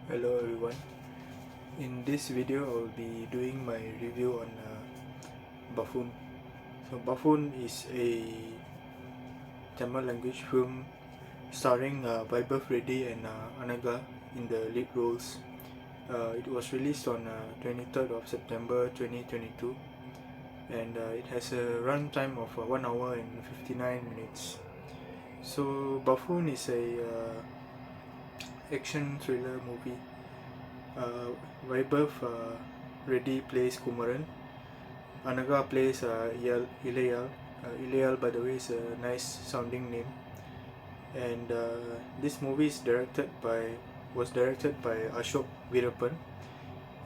Hello everyone. In this video I will be doing my review on Buffoon. So Buffoon is a Tamil language film starring Vaibhav Reddy and Anaga in the lead roles. It was released on 23rd of September 2022 and it has a run time of 1 hour and 59 minutes. So Buffoon is a action thriller movie. Vaibhav Reddy plays Kumaran. Anaga plays Ilayal. Ilayal, by the way, is a nice sounding name. And this movie was directed by Ashok Veerapan,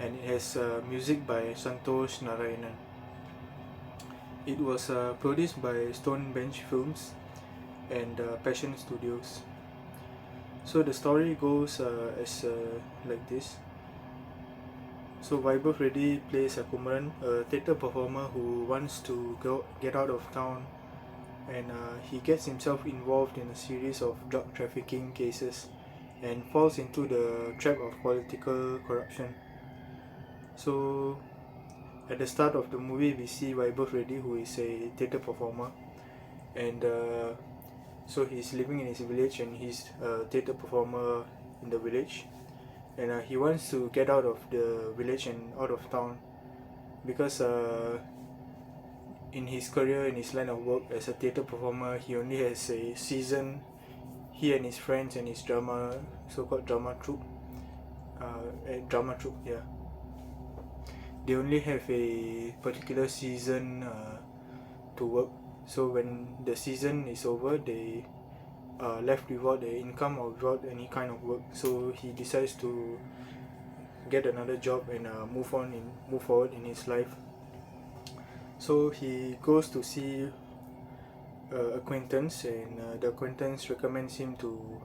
and it has music by Santosh Narayanan. It was produced by Stone Bench Films and Passion Studios. So the story goes as like this. So Vaibhav Reddy plays a Kumaran, a theatre performer who wants to get out of town, and he gets himself involved in a series of drug trafficking cases and falls into the trap of political corruption. So at the start of the movie we see Vaibhav Reddy, who is a theatre performer, and so he's living in his village and he's a theatre performer in the village, and he wants to get out of the village and out of town because in his career, in his line of work as a theatre performer, he only has a season. He and his friends and his so-called drama troupe, they only have a particular season to work. So when the season is over, they left without the income or without any kind of work. So he decides to get another job and move forward in his life. So he goes to see acquaintance, and the acquaintance recommends him to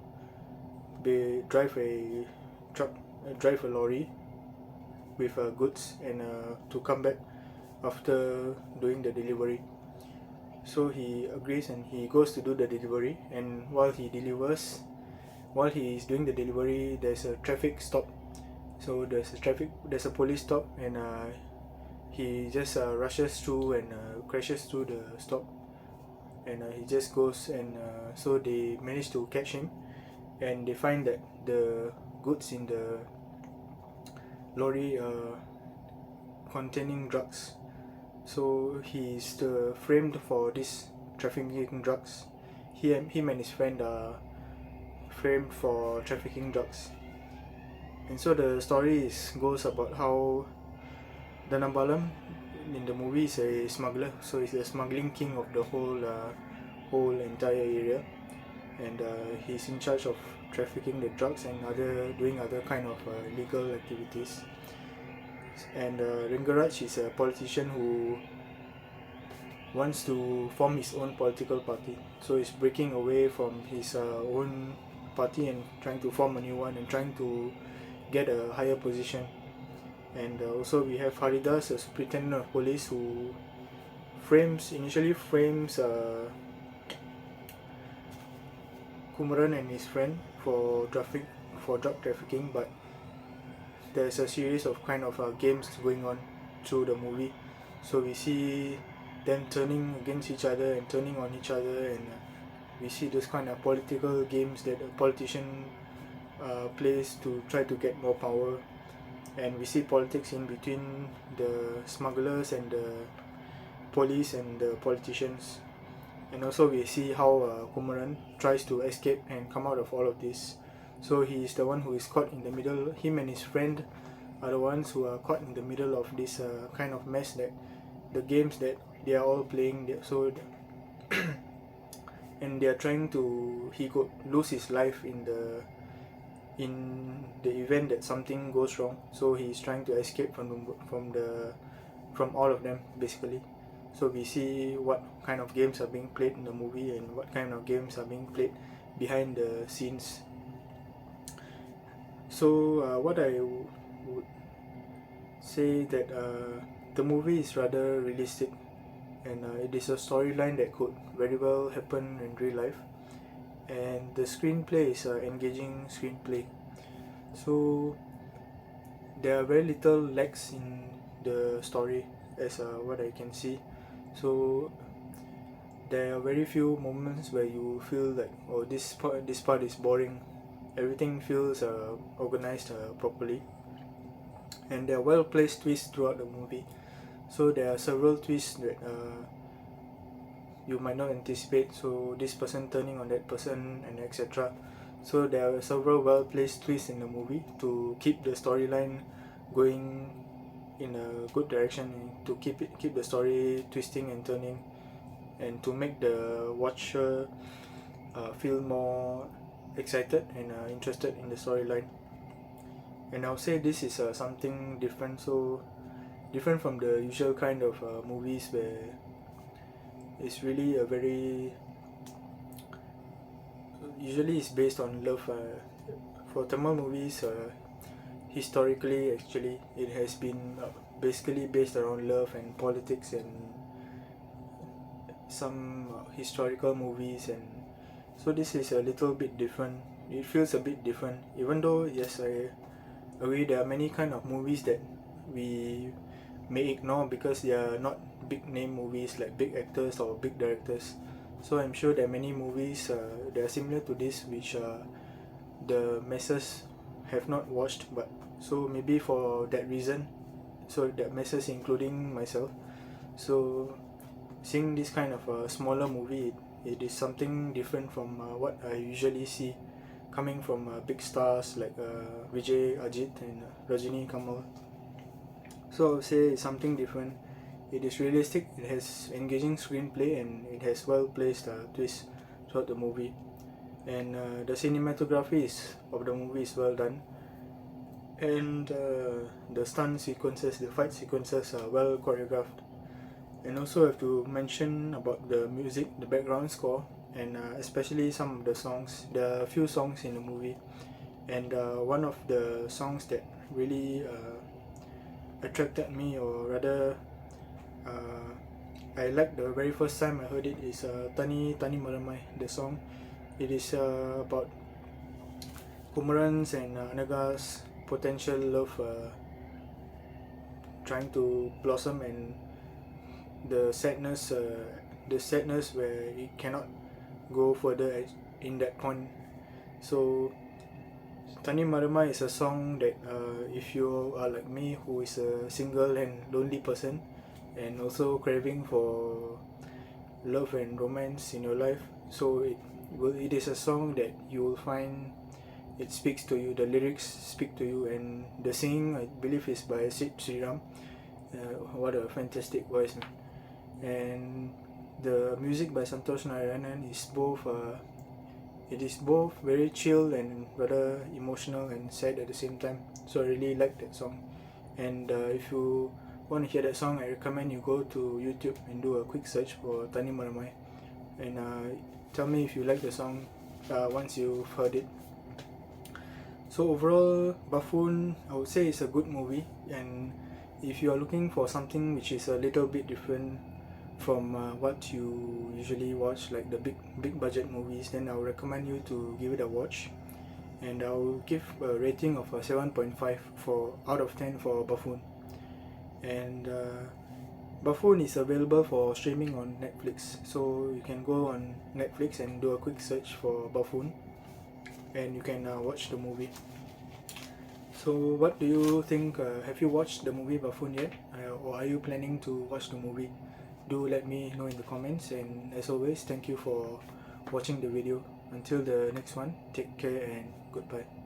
drive a lorry with goods and to come back after doing the delivery. So he agrees and he goes to do the delivery, and while he is doing the delivery, there's a traffic stop. So there's a police stop, and he just rushes through and crashes through the stop, and he just goes, and so they manage to catch him, and they find that the goods in the lorry containing drugs. So he's framed for this trafficking drugs. Him and his friend are framed for trafficking drugs. And so the story goes about how Dhanambalam in the movie is a smuggler. So he's the smuggling king of the whole entire area, and he's in charge of trafficking the drugs and doing other kind of illegal activities. And Ringaraj is a politician who wants to form his own political party. So he's breaking away from his own party and trying to form a new one and trying to get a higher position. And also we have Haridas, a superintendent of police, who initially frames Kumaran and his friend for drug trafficking, but there's a series of kind of games going on through the movie. So we see them turning against each other and turning on each other, and we see those kind of political games that a politician plays to try to get more power, and we see politics in between the smugglers and the police and the politicians. And also we see how Kumaran tries to escape and come out of all of this. So he is the one who is caught in the middle. Him and his friend are the ones who are caught in the middle of this kind of mess, that the games that they are all playing. And they are trying to. He could lose his life in the event that something goes wrong. So he is trying to escape from all of them basically. So we see what kind of games are being played in the movie and what kind of games are being played behind the scenes. So what I would say that the movie is rather realistic, and it is a storyline that could very well happen in real life, and the screenplay is engaging screenplay. So there are very little lags in the story as what I can see. So there are very few moments where you feel like, oh, this part is boring. Everything feels organized properly, and there are well placed twists throughout the movie. So there are several twists that you might not anticipate. So this person turning on that person and etc. So there are several well placed twists in the movie to keep the storyline going in a good direction, to keep the story twisting and turning, and to make the watcher feel more excited and interested in the storyline. And I'll say this is something different, so different from the usual kind of movies where it's really a very usually it's based on love. For Tamil movies, historically actually it has been basically based around love and politics and some historical movies, and so this is a little bit different. It feels a bit different, even though yes, I agree there are many kind of movies that we may ignore because they are not big name movies like big actors or big directors. So I'm sure there are many movies that are similar to this which the masses have not watched, but so maybe for that reason, so that masses including myself, so seeing this kind of a smaller movie, it is something different from what I usually see coming from big stars like Vijay, Ajit and Rajini, Kamal. So I would say it's something different. It is realistic, it has engaging screenplay, and it has well placed twists throughout the movie. And the cinematography of the movie is well done, and the stunt sequences, the fight sequences are well choreographed. And also have to mention about the music, the background score, and especially some of the songs. There are a few songs in the movie, and one of the songs that really attracted me, or rather I liked the very first time I heard it, is Tani Tani Maramai, the song. It is about Kumaran's and Anaga's potential love trying to blossom, and the sadness where it cannot go further in that point. So Tani Marama is a song that if you are like me, who is a single and lonely person and also craving for love and romance in your life, so it is a song that you will find it speaks to you, the lyrics speak to you, and the singing I believe is by Sid Sriram. What a fantastic voice, man. And the music by Santosh Narayanan is both very chill and rather emotional and sad at the same time. So I really like that song. And if you want to hear that song, I recommend you go to YouTube and do a quick search for Tani Maramai, and tell me if you like the song once you've heard it. So overall, Buffoon, I would say it's a good movie, and if you are looking for something which is a little bit different from what you usually watch, like the big budget movies, then I would recommend you to give it a watch. And I'll give a rating of 7.5 for out of 10 for Buffoon. And Buffoon is available for streaming on Netflix, so you can go on Netflix and do a quick search for Buffoon, and you can watch the movie. So what do you think? Have you watched the movie Buffoon yet? Or are you planning to watch the movie? Do let me know in the comments, and as always, thank you for watching the video. Until the next one, take care and goodbye.